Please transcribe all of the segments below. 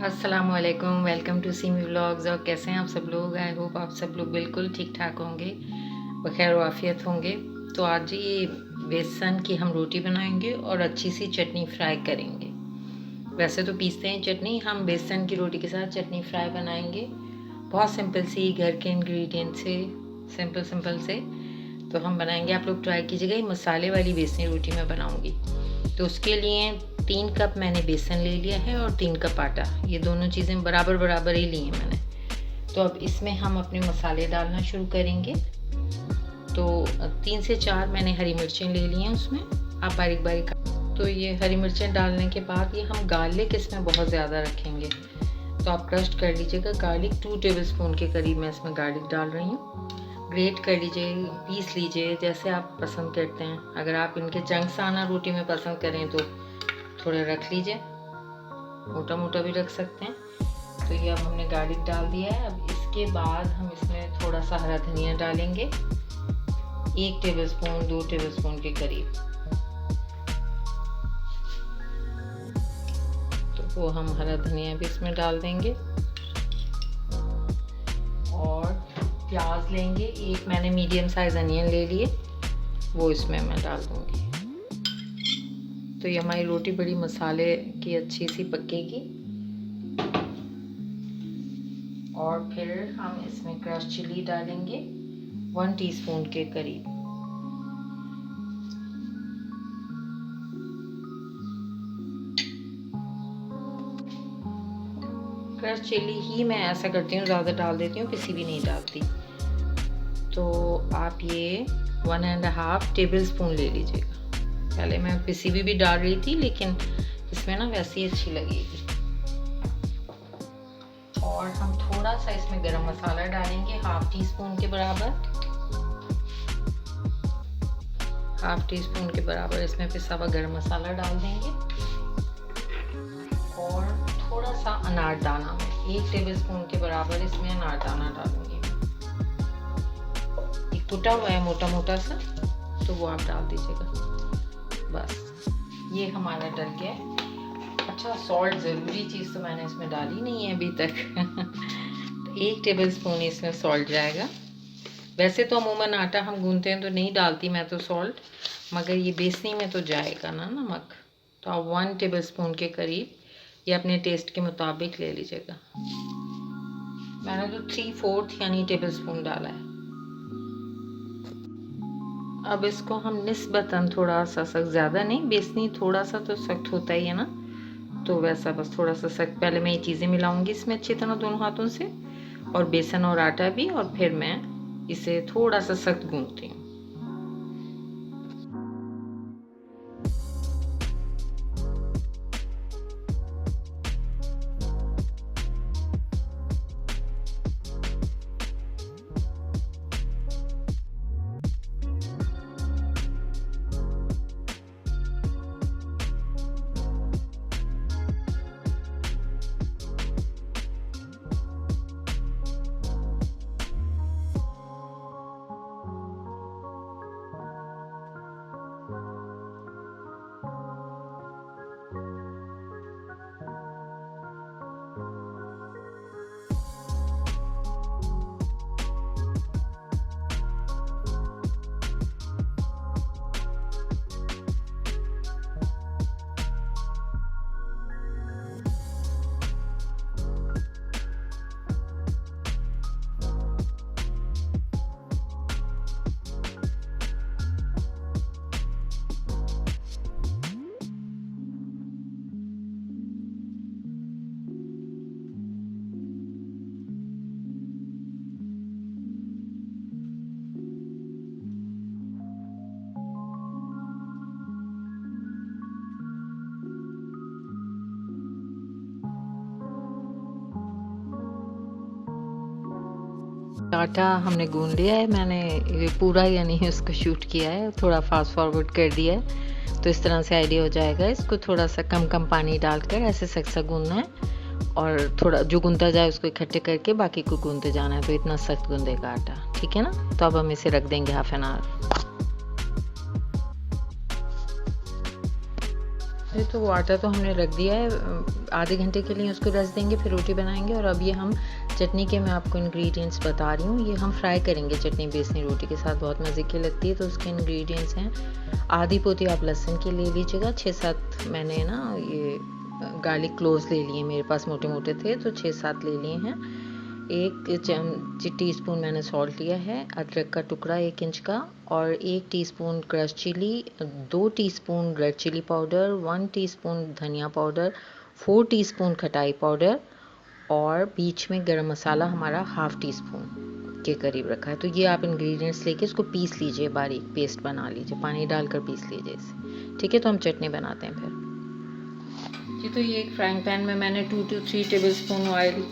अस्सलाम वालेकुम, welcome to semi vlogs. और कैसे हैं आप सब लोग? आई होप आप सब लोग बिल्कुल ठीक ठाक होंगे, बखैर वाफियत होंगे। तो आज ये बेसन की हम रोटी बनाएंगे और अच्छी सी चटनी फ्राई करेंगे। वैसे तो पीसते हैं चटनी, हम बेसन की रोटी के साथ चटनी फ्राई बनाएंगे। बहुत सिंपल सी, घर के इंग्रेडिएंट से, सिंपल से तो हम बनाएंगे। आप लोग ट्राई कीजिएगा। ये मसाले वाली बेसनी रोटी मैं बनाऊंगी। तो उसके लिए 3 कप मैंने बेसन ले लिया है और 3 कप आटा। ये दोनों चीज़ें बराबर ही ली हैं मैंने। तो अब इसमें हम अपने मसाले डालना शुरू करेंगे। तो 3 से 4 मैंने हरी मिर्चें ले ली हैं उसमें, आप बारीक तो ये हरी मिर्चें डालने के बाद ये हम गार्लिक इसमें बहुत ज़्यादा रखेंगे, तो आप क्रस्ट कर लीजिएगा। गार्लिक 2 टेबलस्पून के करीब मैं इसमें गार्लिक डाल रही हूँ। ग्रेट कर लीजिए, पीस लीजिए, जैसे आप पसंद करते हैं। अगर आप इनके चंक्स आना रोटी में पसंद करें तो थोड़ा रख लीजिए, मोटा भी रख सकते हैं। तो ये अब हमने गार्लिक डाल दिया है। अब इसके बाद हम इसमें थोड़ा सा हरा धनिया डालेंगे, 1 टेबलस्पून 2 टेबलस्पून के करीब। तो वो हम हरा धनिया भी इसमें डाल देंगे। और प्याज लेंगे, 1 मैंने मीडियम साइज अनियन ले लिए, वो इसमें मैं डाल दूंगी। तो ये हमारी रोटी बड़ी मसाले की अच्छी सी पकेगी। और फिर हम इसमें क्रश चिली डालेंगे 1 टीस्पून के करीब। क्रश चिली ही मैं ऐसा करती हूँ, ज़्यादा डाल देती हूँ, किसी भी नहीं डालती। तो आप ये 1.5 टेबलस्पून ले लीजिएगा। पहले मैं पिसी भी डाल रही थी, लेकिन इसमें ना वैसी अच्छी लगेगी। और हम थोड़ा सा इसमें गरम मसाला डालेंगे, 1/2 टीस्पून के बराबर। 1/2 टीस्पून के बराबर इसमें पिसा हुआ गरम मसाला डाल देंगे। और थोड़ा सा अनारदाना, में 1 टेबलस्पून के बराबर इसमें अनारदाना डालूंगी। एक टूटा हुआ है मोटा सा, तो वो आप डाल दीजिएगा। बस ये हमारा डल गया है। अच्छा, सॉल्ट ज़रूरी चीज़ तो मैंने इसमें डाली नहीं है अभी तक। तो 1 टेबलस्पून इसमें सॉल्ट जाएगा। वैसे तो अमूमन आटा हम गूंथते हैं तो नहीं डालती मैं तो सॉल्ट, मगर ये बेसनी में तो जाएगा ना नमक। तो आप 1 टेबलस्पून के करीब, ये अपने टेस्ट के मुताबिक ले लीजिएगा। मैंने तो 3/4 यानी टेबलस्पून डाला है। अब इसको हम निस्बतन थोड़ा सा सख्त, ज़्यादा नहीं, बेसनी थोड़ा सा तो सख्त होता ही है ना, तो वैसा बस थोड़ा सा सख्त। पहले मैं ये चीज़ें मिलाऊंगी इसमें अच्छी तरह दोनों हाथों से, और बेसन और आटा भी, और फिर मैं इसे थोड़ा सा सख्त गूंथती हूँ। आटा हमने गूंद लिया है, मैंने ये पूरा यानी उसको शूट किया है, थोड़ा फास्ट फॉरवर्ड कर दिया है, तो इस तरह से आइडिया हो जाएगा। इसको थोड़ा सा कम पानी डालकर ऐसे सख्त सा गूंदना है। और थोड़ा जो गूंथा जाए उसको इकट्ठे करके बाकी को गूंथते जाना है। तो इतना सख्त गूंदेगा आटा, ठीक है ना। तो अब हम इसे रख देंगे हाफ एन आवर। तो वो आटा तो हमने रख दिया है, आधे घंटे के लिए उसको रख देंगे, फिर रोटी बनाएंगे। और अब ये हम चटनी के मैं आपको इंग्रेडिएंट्स बता रही हूँ। ये हम फ्राई करेंगे चटनी बेसनी रोटी के साथ, बहुत मज़े की लगती है। तो उसके इंग्रेडिएंट्स हैं, आधी पोती आप लहसुन की ले लीजिएगा, 6-7 मैंने ना ये गार्लिक क्लोव्स ले लिए, मेरे पास मोटे मोटे थे तो 6-7 ले लिए हैं। 1 टीस्पून मैंने सॉल्ट लिया है, अदरक का टुकड़ा 1 इंच का, और 1 teaspoon crush chilli, 2 teaspoon red chilli powder, 1 teaspoon धनिया पाउडर, 4 टीस्पून खटाई पाउडर, और बीच में गरम मसाला हमारा हाफ टी स्पून के करीब रखा है। तो ये आप इंग्रेडिएंट्स लेके इसको पीस लीजिए, बारीक पेस्ट बना लीजिए, पानी डालकर पीस लीजिए इसे, ठीक है। तो हम चटनी बनाते हैं फिर जी। तो ये एक फ्राइंग पैन में मैंने 2 to 3 टेबल स्पून ऑयल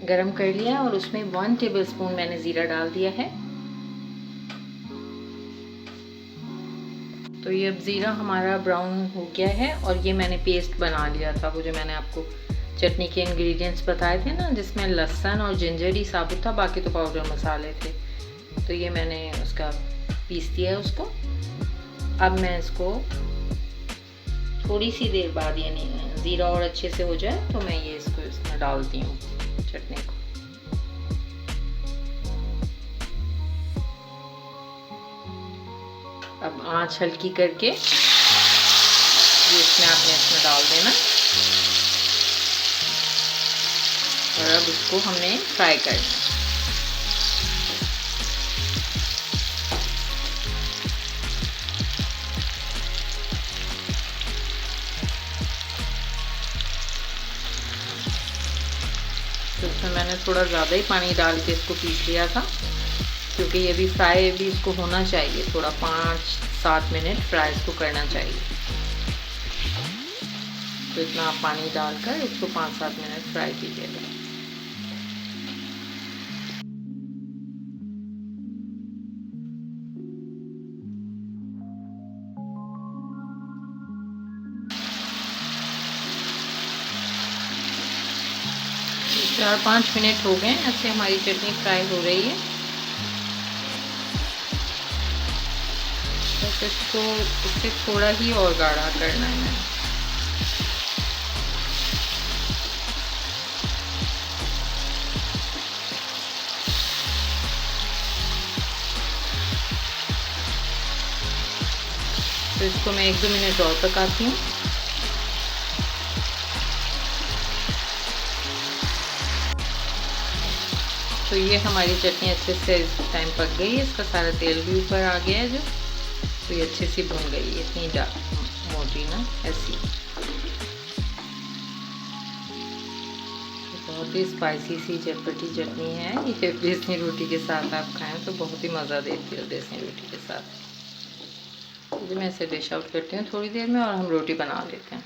गरम कर लिया है, और उसमें 1 टेबल स्पून मैंने ज़ीरा डाल दिया है। तो ये अब ज़ीरा हमारा ब्राउन हो गया है, और ये मैंने पेस्ट बना लिया था, वो जो मैंने आपको चटनी के इंग्रेडिएंट्स बताए थे ना, जिसमें लहसुन और जिंजर ही साबुत था, बाकी तो पाउडर मसाले थे। तो ये मैंने उसका पीस दिया है उसको। अब मैं इसको थोड़ी सी देर बाद, यानी ज़ीरा और अच्छे से हो जाए तो मैं ये इसको इसमें डालती हूँ चटनी को। अब आँच हल्की करके ये इसमें आपने इसमें डाल देना, और अब इसको हमने फ्राई करना। तो इसमें मैंने थोड़ा ज़्यादा ही पानी डाल के इसको पीस लिया था, क्योंकि ये भी फ्राई भी इसको होना चाहिए, थोड़ा 5-7 मिनट फ्राई इसको करना चाहिए। तो इतना आप पानी डालकर इसको 5-7 मिनट फ्राई कीजिएगा। तो 4-5 मिनट हो गए ऐसे हमारी चटनी फ्राई हो रही है। बस इसको इससे थोड़ा ही और गाढ़ा करना है। तो इसको मैं 1-2 मिनट और पकाती हूँ। तो ये हमारी चटनी अच्छे से इस टाइम पक गई है, इसका सारा तेल भी ऊपर आ गया है जो, तो ये अच्छे से भून गई है, इतनी मोटी ना ऐसी। बहुत ही स्पाइसी सी चटपटी चटनी है ये, बेसनी रोटी के साथ आप खाएं तो बहुत ही मज़ा देती है बेसनी रोटी के साथ। तो मैं इसे डिश आउट करती हूँ थोड़ी देर में, और हम रोटी बना लेते हैं।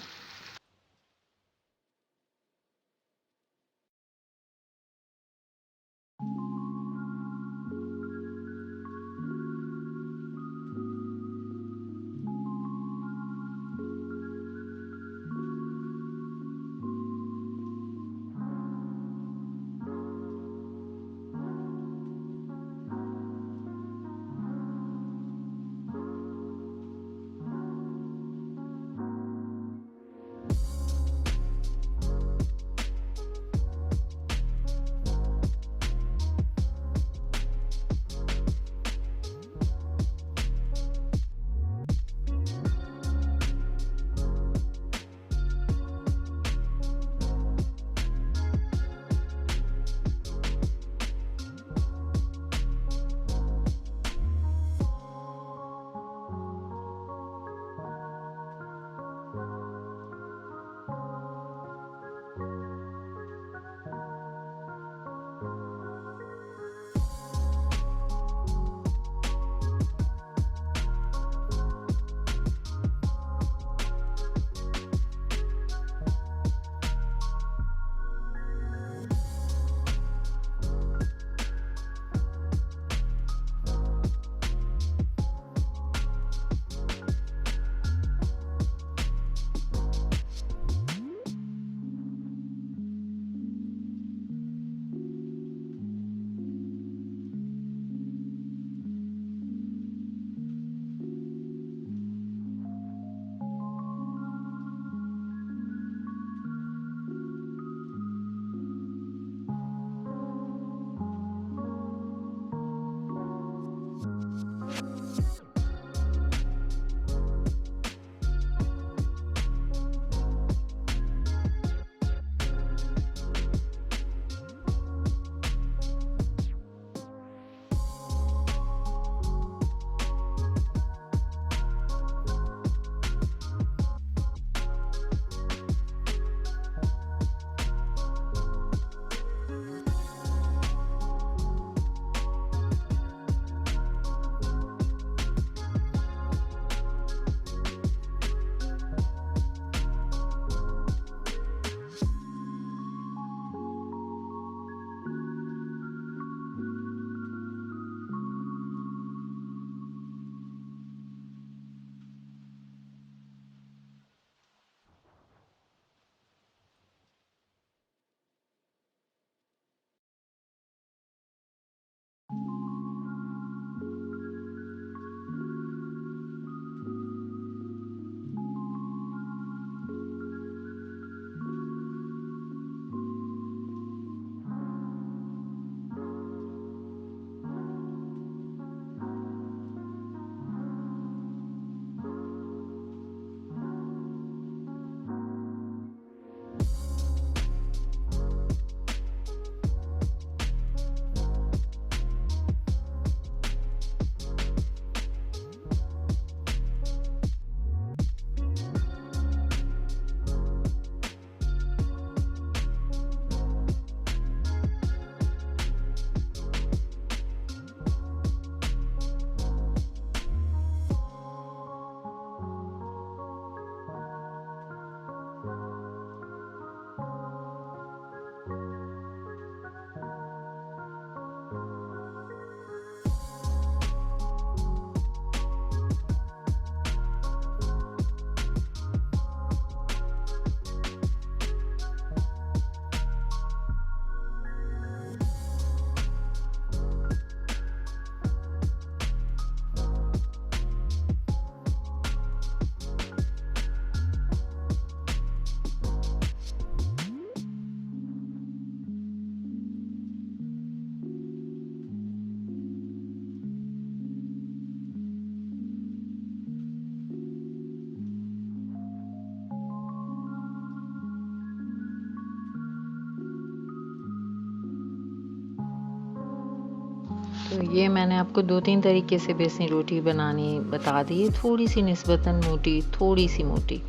ये मैंने आपको 2-3 तरीके से बेसनी रोटी बनानी बता दी है। थोड़ी सी निस्बतन मोटी, थोड़ी सी मोटी,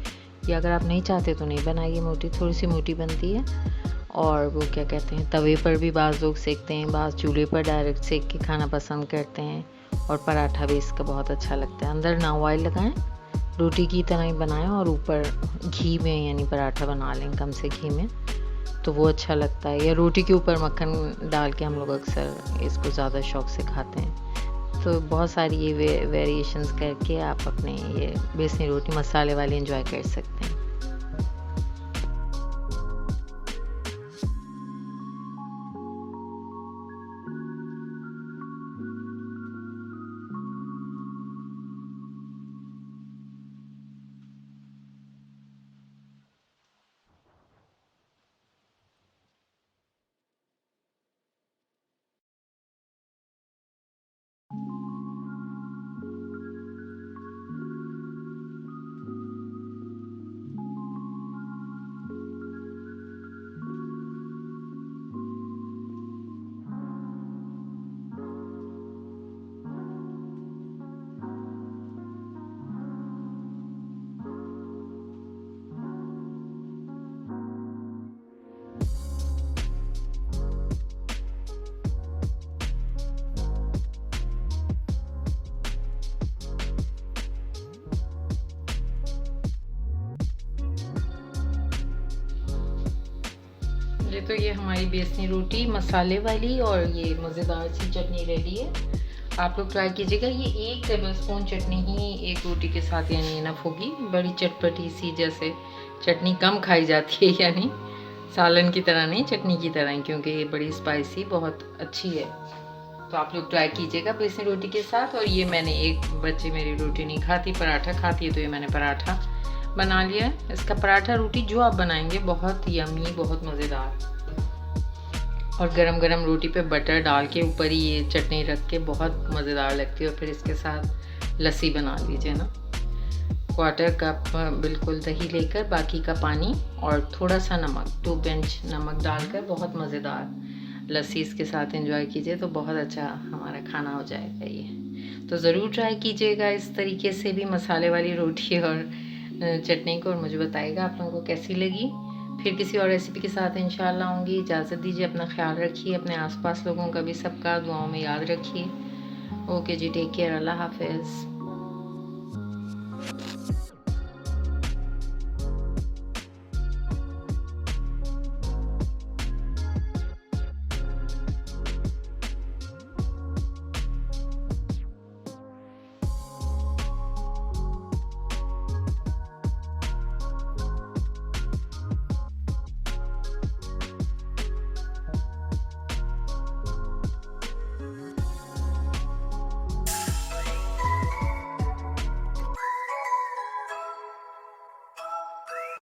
या अगर आप नहीं चाहते तो नहीं बनाइए मोटी, थोड़ी सी मोटी बनती है। और वो क्या कहते हैं, तवे पर भी बाज़ लोग सेकते हैं, बाज़ चूल्हे पर डायरेक्ट सेक के खाना पसंद करते हैं। और पराठा भी इसका बहुत अच्छा लगता है। अंदर ना ऑयल लगाएं, रोटी की तरह ही बनाएं और ऊपर घी में यानी पराठा बना लें कम से घी में, तो वो अच्छा लगता है। या रोटी के ऊपर मक्खन डाल के हम लोग अक्सर इसको ज़्यादा शौक़ से खाते हैं। तो बहुत सारी ये वेरिएशंस करके आप अपने ये बेसनी रोटी मसाले वाली एंजॉय कर सकते हैं। तो ये हमारी बेसनी रोटी मसाले वाली और ये मज़ेदार सी चटनी रेडी है। आप लोग ट्राई कीजिएगा। ये 1 टेबल स्पून चटनी ही एक रोटी के साथ यानी इनफ होगी। बड़ी चटपटी सी, जैसे चटनी कम खाई जाती है, यानी सालन की तरह नहीं, चटनी की तरह ही, क्योंकि ये बड़ी स्पाइसी बहुत अच्छी है। तो आप लोग ट्राई कीजिएगा बेसनी रोटी के साथ। और ये मैंने, एक बच्चे मेरी रोटी नहीं खाती, पराठा खाती है, तो ये मैंने पराठा बना लिया है। इसका पराठा रोटी जो आप बनाएंगे बहुत यमी, बहुत मज़ेदार, और गरम गरम रोटी पे बटर डाल के ऊपर ही ये चटनी रख के बहुत मज़ेदार लगती है। और फिर इसके साथ लस्सी बना लीजिए ना, 1/4 कप बिल्कुल दही लेकर, बाकी का पानी और थोड़ा सा नमक, 2 पिंच नमक डालकर बहुत मज़ेदार लस्सी इसके साथ एंजॉय कीजिए, तो बहुत अच्छा हमारा खाना हो जाएगा ये। तो ज़रूर ट्राई कीजिएगा इस तरीके से भी मसाले वाली रोटी और चटनी को, और मुझे बताइएगा आप लोगों को कैसी लगी। फिर किसी और रेसिपी के साथ इंशाल्लाह आऊँगी। इजाज़त दीजिए, अपना ख्याल रखिए, अपने आसपास लोगों का भी सबका दुआओं में याद रखिए। ओके जी, टेक केयर, अल्लाह हाफ़िज़।